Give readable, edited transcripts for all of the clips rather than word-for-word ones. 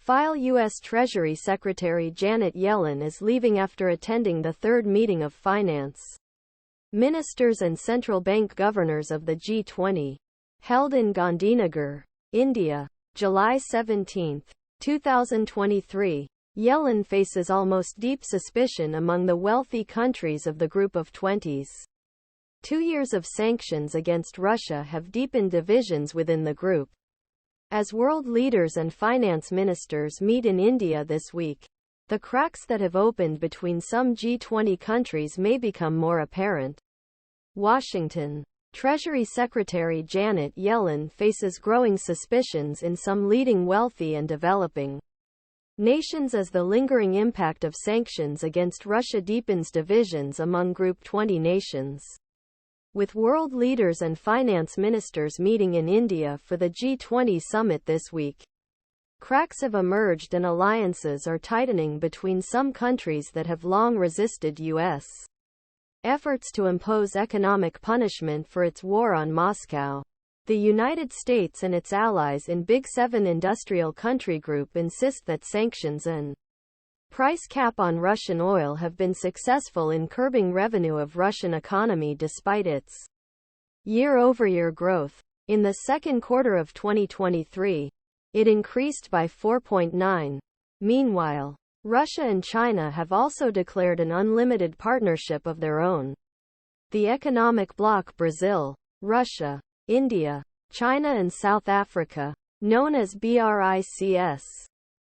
U.S. Treasury Secretary Janet Yellen is leaving after attending the third meeting of finance ministers and central bank governors of the G20, held in Gandhinagar, India, July 17, 2023. Yellen faces almost deep suspicion among the wealthy countries of the Group of 20s. 2 years of sanctions against Russia have deepened divisions within the group. As world leaders and finance ministers meet in India this week, the cracks that have opened between some G20 countries may become more apparent. Washington. Treasury Secretary Janet Yellen faces growing suspicions in some leading wealthy and developing nations as the lingering impact of sanctions against Russia deepens divisions among Group 20 nations. With world leaders and finance ministers meeting in India for the G20 summit this week, cracks have emerged and alliances are tightening between some countries that have long resisted U.S. efforts to impose economic punishment for its war on Moscow. The United States and its allies in Big Seven industrial country group insist that sanctions and price cap on Russian oil have been successful in curbing revenue of Russian economy despite its year-over-year growth. In the second quarter of 2023, it increased by 4.9%. Meanwhile, Russia and China have also declared an unlimited partnership of their own. The economic bloc Brazil, Russia, India, China and South Africa, known as BRICS,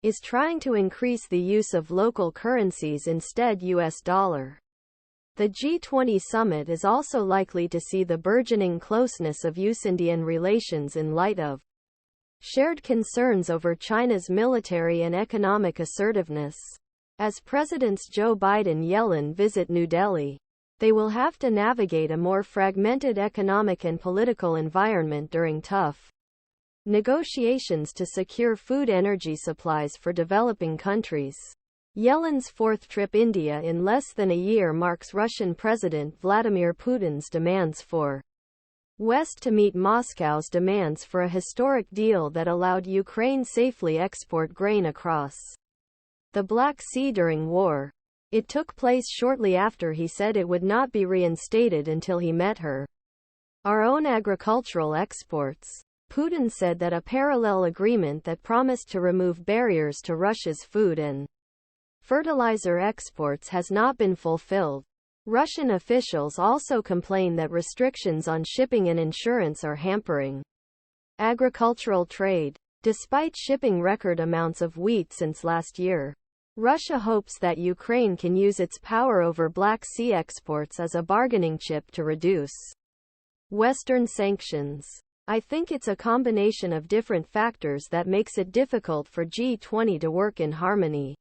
is trying to increase the use of local currencies instead US dollar. The G20 summit is also likely to see the burgeoning closeness of US-Indian relations in light of shared concerns over China's military and economic assertiveness. As Presidents Joe Biden and Yellen visit New Delhi, they will have to navigate a more fragmented economic and political environment during tough negotiations to secure food energy supplies for developing countries. Yellen's fourth trip India in less than a year marks Russian President Vladimir Putin's demands for West to meet Moscow's demands for a historic deal that allowed Ukraine safely export grain across the Black Sea during war. It took place shortly after he said it would not be reinstated until he met her. Our own agricultural exports. Putin said that a parallel agreement that promised to remove barriers to Russia's food and fertilizer exports has not been fulfilled. Russian officials also complain that restrictions on shipping and insurance are hampering agricultural trade. Despite shipping record amounts of wheat since last year, Russia hopes that Ukraine can use its power over Black Sea exports as a bargaining chip to reduce Western sanctions. I think it's a combination of different factors that makes it difficult for G20 to work in harmony,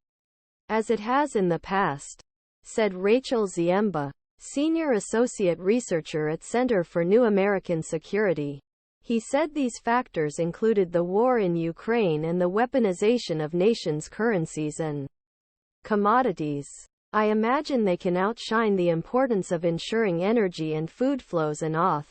as it has in the past, said Rachel Ziemba, senior associate researcher at Center for New American Security. He said these factors included the war in Ukraine and the weaponization of nations' currencies and commodities. I imagine they can outshine the importance of ensuring energy and food flows and auth.